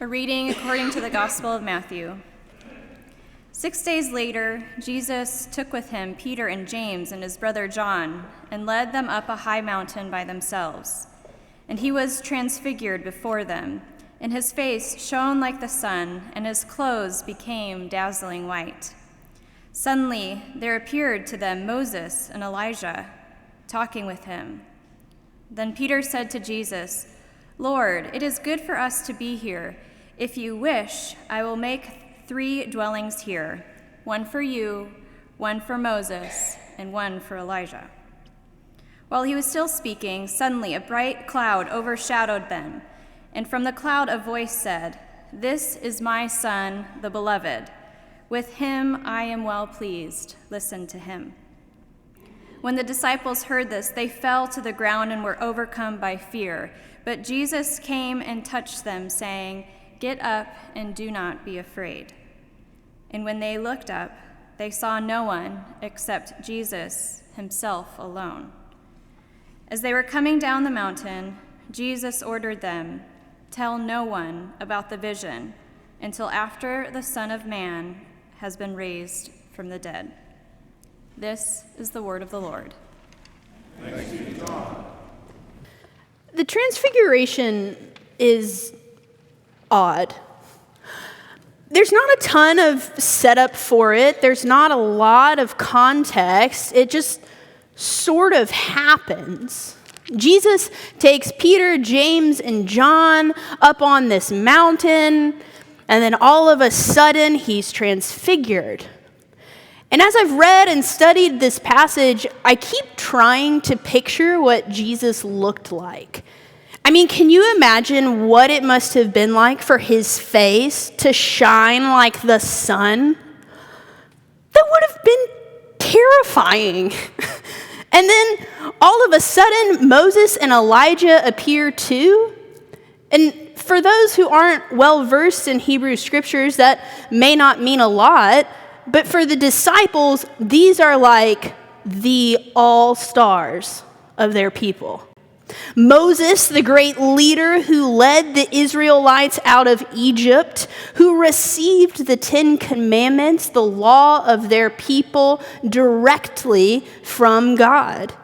A reading according to the Gospel of Matthew. 6 days later, Jesus took with him Peter and James and his brother John and led them up a high mountain by themselves. And he was transfigured before them, and his face shone like the sun, and his clothes became dazzling white. Suddenly there appeared to them Moses and Elijah, talking with him. Then Peter said to Jesus, "Lord, it is good for us to be here. If you wish, I will make 3 dwellings here, one for you, one for Moses, and one for Elijah." While he was still speaking, suddenly a bright cloud overshadowed them, and from the cloud a voice said, "This is my Son, the Beloved. With him I am well pleased. Listen to him." When the disciples heard this, they fell to the ground and were overcome by fear. But Jesus came and touched them, saying, "Get up and do not be afraid." And when they looked up, they saw no one except Jesus himself alone. As they were coming down the mountain, Jesus ordered them, "Tell no one about the vision until after the Son of Man has been raised from the dead." This is the word of the Lord. Thanks be to God. The transfiguration is odd. There's not a ton of setup for it. There's not a lot of context. It just sort of happens. Jesus takes Peter, James, and John up on this mountain, and then all of a sudden he's transfigured. And as I've read and studied this passage, I keep trying to picture what Jesus looked like. I mean, can you imagine what it must have been like for his face to shine like the sun? That would have been terrifying. And then all of a sudden, Moses and Elijah appear too. And for those who aren't well versed in Hebrew scriptures, that may not mean a lot. But for the disciples, these are like the all-stars of their people. Moses, the great leader who led the Israelites out of Egypt, who received the 10 Commandments, the law of their people, directly from God.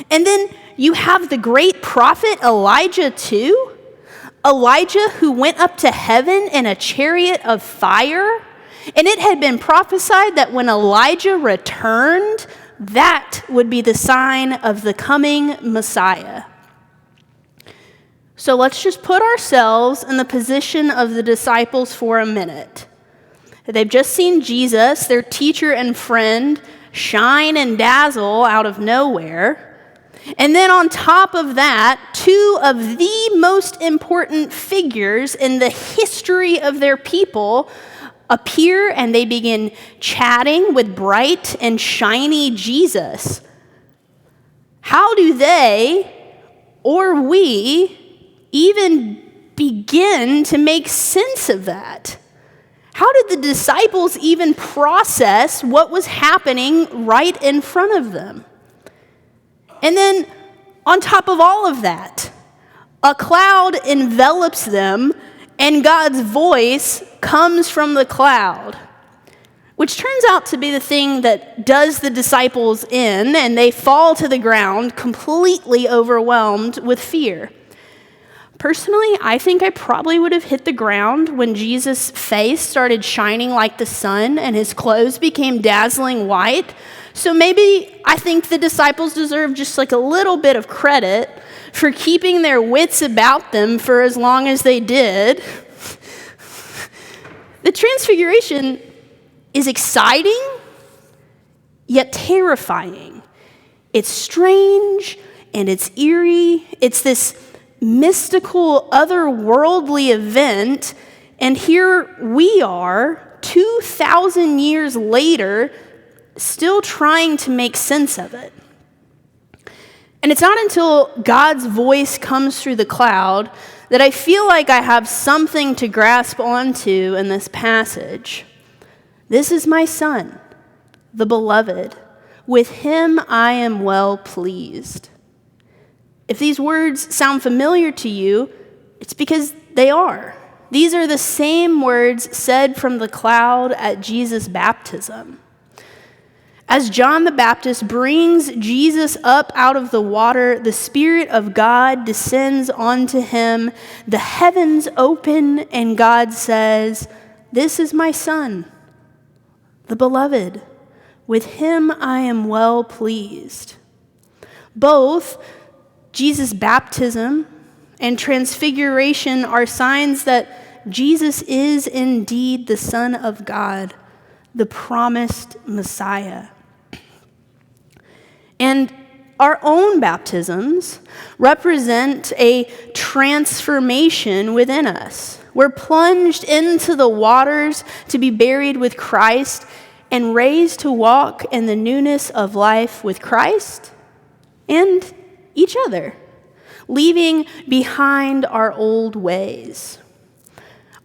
And then you have the great prophet Elijah too. Elijah, who went up to heaven in a chariot of fire. And it had been prophesied that when Elijah returned, that would be the sign of the coming Messiah. So let's just put ourselves in the position of the disciples for a minute. They've just seen Jesus, their teacher and friend, shine and dazzle out of nowhere. And then on top of that, 2 of the most important figures in the history of their people appear, and they begin chatting with bright and shiny Jesus. How do they, or we, even begin to make sense of that? How did the disciples even process what was happening right in front of them? And then, on top of all of that, a cloud envelops them, and God's voice comes from the cloud, which turns out to be the thing that does the disciples in, and they fall to the ground completely overwhelmed with fear. Personally, I think I probably would have hit the ground when Jesus' face started shining like the sun and his clothes became dazzling white. So maybe I think the disciples deserve just like a little bit of credit for keeping their wits about them for as long as they did. The transfiguration is exciting, yet terrifying. It's strange and it's eerie. It's this mystical, otherworldly event, and here we are, 2,000 years later, still trying to make sense of it. And it's not until God's voice comes through the cloud that I feel like I have something to grasp onto in this passage. This is my Son, the Beloved. With him I am well pleased. If these words sound familiar to you, it's because they are. These are the same words said from the cloud at Jesus' baptism. As John the Baptist brings Jesus up out of the water, the Spirit of God descends onto him. The heavens open, and God says, "This is my Son, the beloved. With him I am well pleased." Both Jesus' baptism and transfiguration are signs that Jesus is indeed the Son of God, the promised Messiah. And our own baptisms represent a transformation within us. We're plunged into the waters to be buried with Christ and raised to walk in the newness of life with Christ and each other, leaving behind our old ways.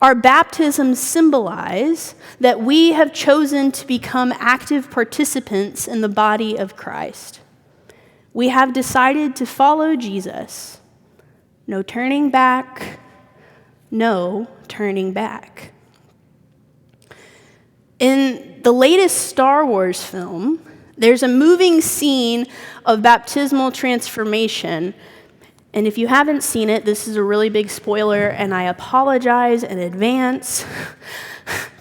Our baptisms symbolize that we have chosen to become active participants in the body of Christ. We have decided to follow Jesus. No turning back, no turning back. In the latest Star Wars film, there's a moving scene of baptismal transformation. And if you haven't seen it, this is a really big spoiler, and I apologize in advance.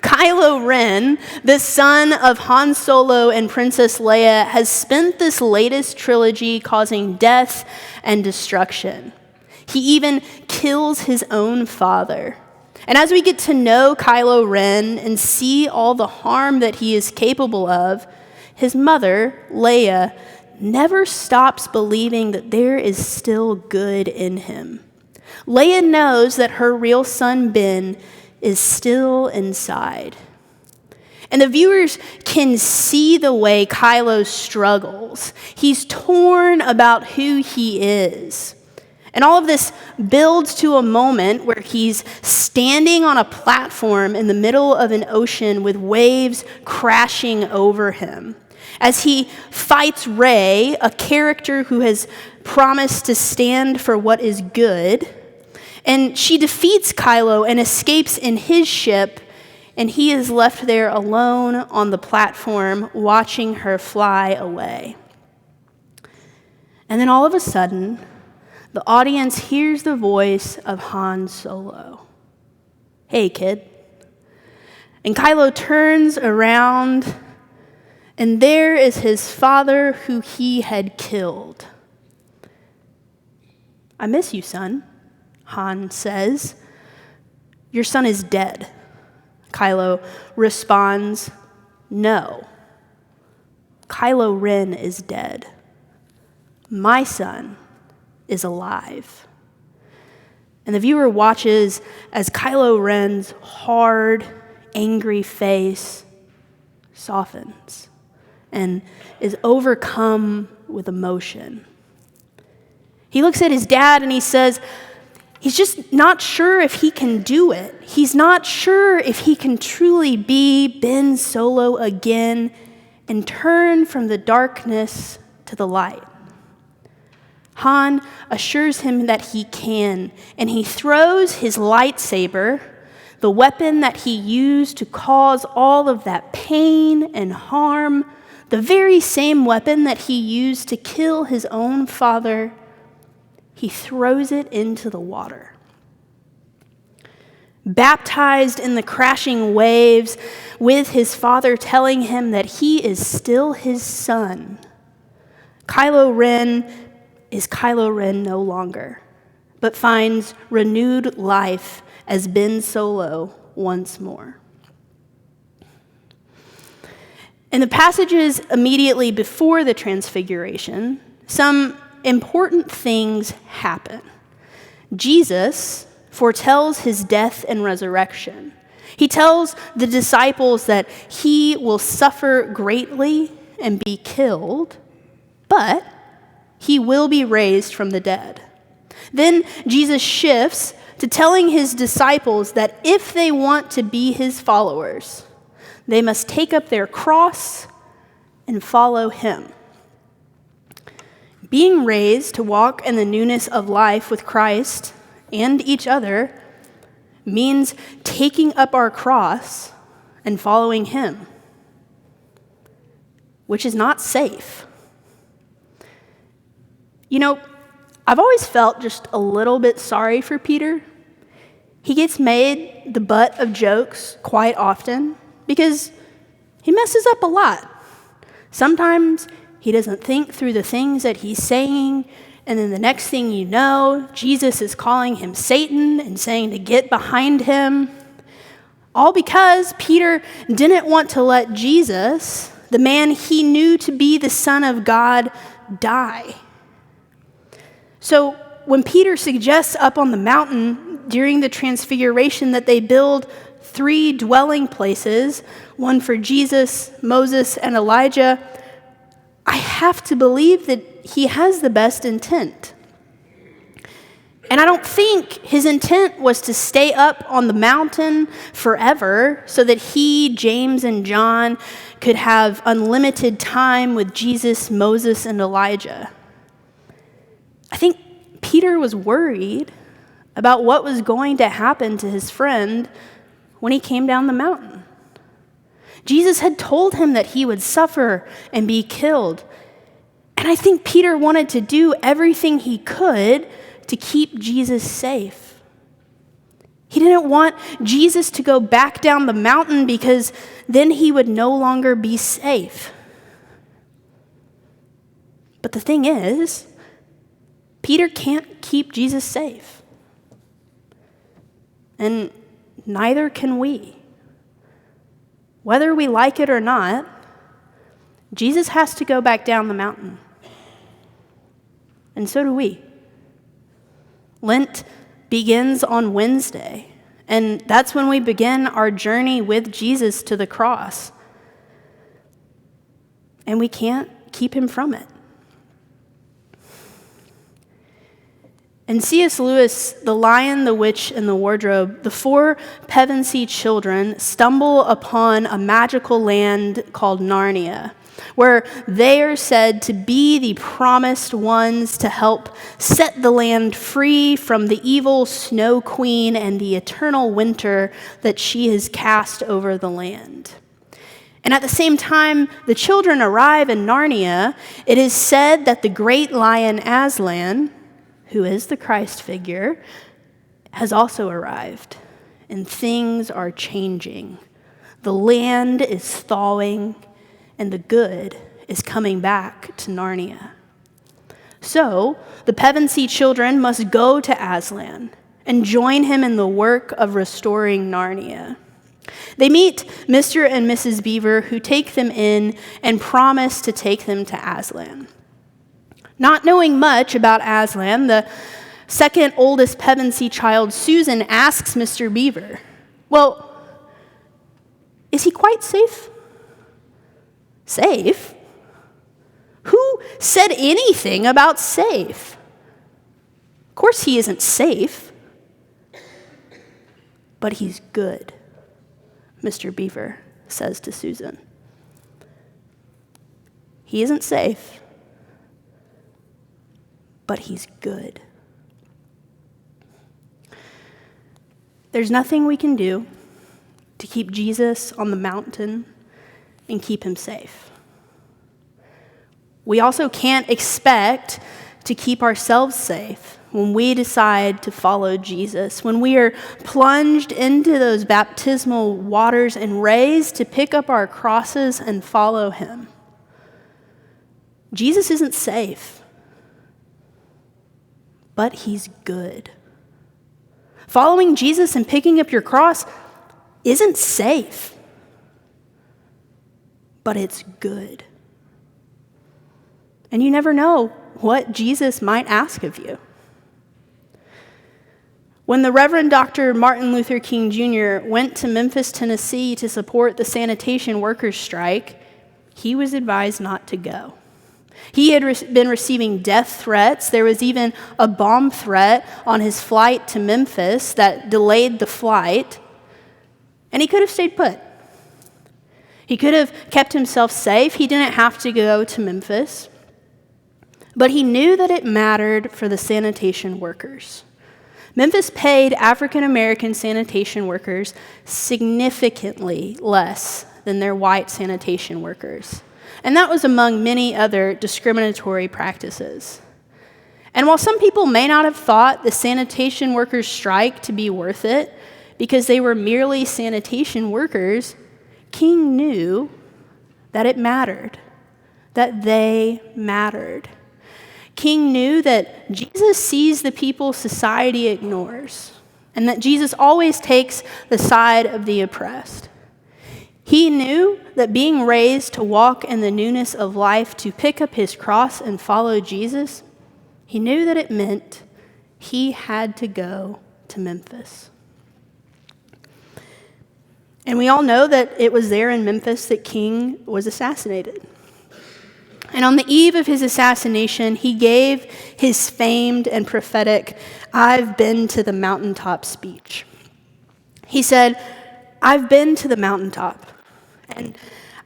Kylo Ren, the son of Han Solo and Princess Leia, has spent this latest trilogy causing death and destruction. He even kills his own father. And as we get to know Kylo Ren and see all the harm that he is capable of, his mother, Leia, never stops believing that there is still good in him. Leia knows that her real son, Ben, is still inside. And the viewers can see the way Kylo struggles. He's torn about who he is. And all of this builds to a moment where he's standing on a platform in the middle of an ocean with waves crashing over him, as he fights Rey, a character who has promised to stand for what is good. And she defeats Kylo and escapes in his ship, and he is left there alone on the platform watching her fly away. And then all of a sudden, the audience hears the voice of Han Solo. "Hey, kid." And Kylo turns around, and there is his father who he had killed. "I miss you, son," Han says. "Your son is dead." Kylo responds, "No. Kylo Ren is dead. My son is alive." And the viewer watches as Kylo Ren's hard, angry face softens and is overcome with emotion. He looks at his dad and he says, he's just not sure if he can do it. He's not sure if he can truly be Ben Solo again and turn from the darkness to the light. Han assures him that he can, and he throws his lightsaber, the weapon that he used to cause all of that pain and harm, the very same weapon that he used to kill his own father, he throws it into the water. Baptized in the crashing waves, with his father telling him that he is still his son, Kylo Ren is Kylo Ren no longer, but finds renewed life as Ben Solo once more. In the passages immediately before the Transfiguration, some important things happen. Jesus foretells his death and resurrection. He tells the disciples that he will suffer greatly and be killed, but he will be raised from the dead. Then Jesus shifts to telling his disciples that if they want to be his followers, they must take up their cross and follow him. Being raised to walk in the newness of life with Christ and each other means taking up our cross and following him, which is not safe. You know, I've always felt just a little bit sorry for Peter. He gets made the butt of jokes quite often because he messes up a lot. Sometimes he doesn't think through the things that he's saying, and then the next thing you know, Jesus is calling him Satan and saying to get behind him. All because Peter didn't want to let Jesus, the man he knew to be the Son of God, die. So when Peter suggests up on the mountain during the transfiguration that they build 3 dwelling places, one for Jesus, Moses, and Elijah, I have to believe that he has the best intent. And I don't think his intent was to stay up on the mountain forever so that he, James, and John could have unlimited time with Jesus, Moses, and Elijah. I think Peter was worried about what was going to happen to his friend when he came down the mountain. Jesus had told him that he would suffer and be killed. And I think Peter wanted to do everything he could to keep Jesus safe. He didn't want Jesus to go back down the mountain because then he would no longer be safe. But the thing is, Peter can't keep Jesus safe. And neither can we. Whether we like it or not, Jesus has to go back down the mountain. And so do we. Lent begins on Wednesday, and that's when we begin our journey with Jesus to the cross. And we can't keep him from it. In C.S. Lewis' The Lion, the Witch, and the Wardrobe, the 4 Pevensey children stumble upon a magical land called Narnia, where they are said to be the promised ones to help set the land free from the evil Snow Queen and the eternal winter that she has cast over the land. And at the same time the children arrive in Narnia, it is said that the great lion Aslan, who is the Christ figure, has also arrived, and things are changing. The land is thawing, and the good is coming back to Narnia. So, the Pevensey children must go to Aslan and join him in the work of restoring Narnia. They meet Mr. and Mrs. Beaver, who take them in and promise to take them to Aslan. Not knowing much about Aslan, the second oldest Pevensey child, Susan, asks Mr. Beaver, "Well, is he quite safe?" Safe? Who said anything about safe? Of course he isn't safe. But he's good, Mr. Beaver says to Susan. He isn't safe, but he's good. There's nothing we can do to keep Jesus on the mountain and keep him safe. We also can't expect to keep ourselves safe when we decide to follow Jesus, when we are plunged into those baptismal waters and raised to pick up our crosses and follow him. Jesus isn't safe, but he's good. Following Jesus and picking up your cross isn't safe, but it's good. And you never know what Jesus might ask of you. When the Reverend Dr. Martin Luther King Jr. went to Memphis, Tennessee to support the sanitation workers' strike, he was advised not to go. He had been receiving death threats. There was even a bomb threat on his flight to Memphis that delayed the flight. And he could have stayed put. He could have kept himself safe. He didn't have to go to Memphis. But he knew that it mattered for the sanitation workers. Memphis paid African American sanitation workers significantly less than their white sanitation workers. And that was among many other discriminatory practices. And while some people may not have thought the sanitation workers' strike to be worth it because they were merely sanitation workers, King knew that it mattered, that they mattered. King knew that Jesus sees the people society ignores, and that Jesus always takes the side of the oppressed. He knew that being raised to walk in the newness of life, to pick up his cross and follow Jesus, he knew that it meant he had to go to Memphis. And we all know that it was there in Memphis that King was assassinated. And on the eve of his assassination, he gave his famed and prophetic, "I've been to the mountaintop" speech. He said, "I've been to the mountaintop, and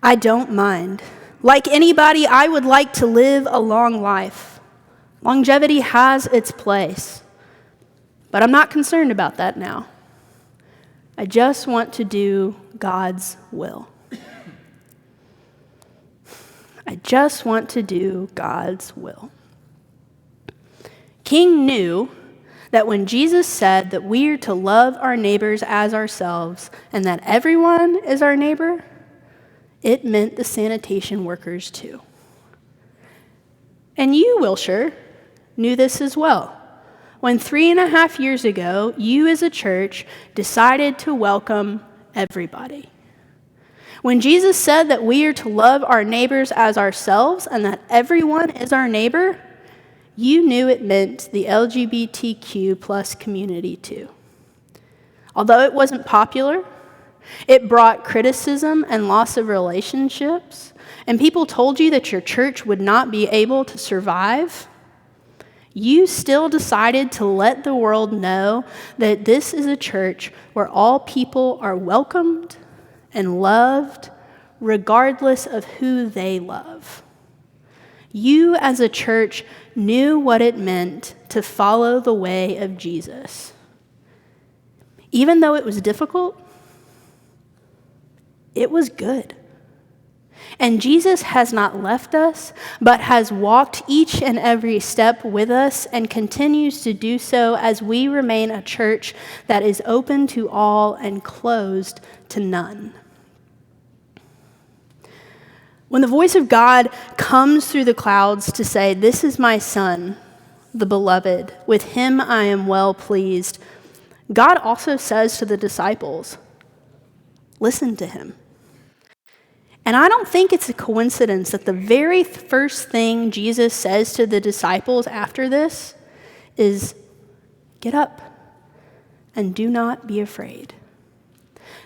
I don't mind. Like anybody, I would like to live a long life. Longevity has its place, but I'm not concerned about that now. I just want to do God's will. I just want to do God's will." King knew that when Jesus said that we are to love our neighbors as ourselves and that everyone is our neighbor, it meant the sanitation workers too. And you, Wilshire, knew this as well. When 3.5 years ago, you as a church decided to welcome everybody. When Jesus said that we are to love our neighbors as ourselves and that everyone is our neighbor, you knew it meant the LGBTQ plus community too. Although it wasn't popular, it brought criticism and loss of relationships, and people told you that your church would not be able to survive, you still decided to let the world know that this is a church where all people are welcomed and loved regardless of who they love. You as a church knew what it meant to follow the way of Jesus. Even though it was difficult, it was good. And Jesus has not left us, but has walked each and every step with us and continues to do so as we remain a church that is open to all and closed to none. When the voice of God comes through the clouds to say, "This is my Son, the beloved, with him I am well pleased," God also says to the disciples, "Listen to him." And I don't think it's a coincidence that the very first thing Jesus says to the disciples after this is, "Get up and do not be afraid."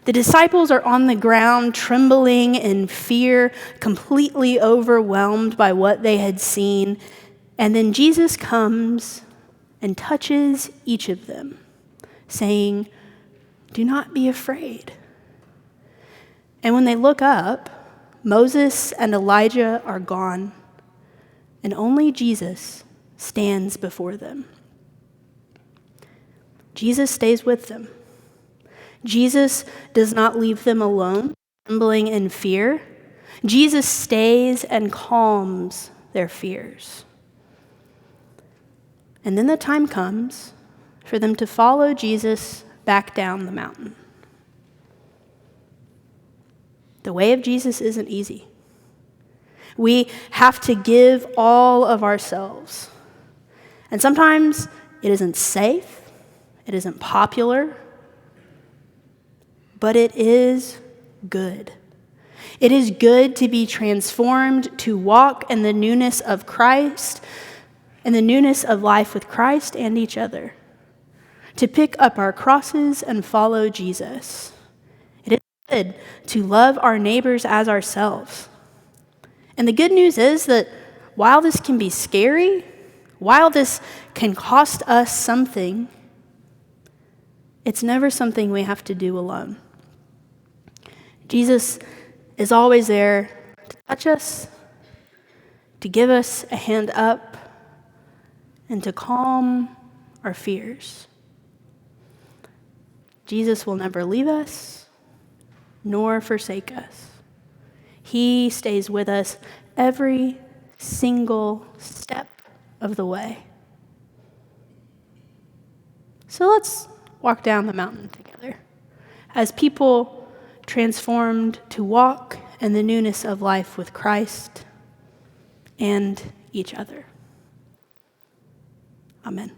The disciples are on the ground, trembling in fear, completely overwhelmed by what they had seen. And then Jesus comes and touches each of them, saying, "Do not be afraid." And when they look up, Moses and Elijah are gone, and only Jesus stands before them. Jesus stays with them. Jesus does not leave them alone, trembling in fear. Jesus stays and calms their fears. And then the time comes for them to follow Jesus back down the mountain. The way of Jesus isn't easy. We have to give all of ourselves. And sometimes it isn't safe, it isn't popular, but it is good. It is good to be transformed, to walk in the newness of Christ, in the newness of life with Christ and each other, to pick up our crosses and follow Jesus. It is good to love our neighbors as ourselves. And the good news is that while this can be scary, while this can cost us something, it's never something we have to do alone. Jesus is always there to touch us, to give us a hand up, and to calm our fears. Jesus will never leave us nor forsake us. He stays with us every single step of the way. So let's walk down the mountain together as people transformed to walk in the newness of life with Christ and each other. Amen.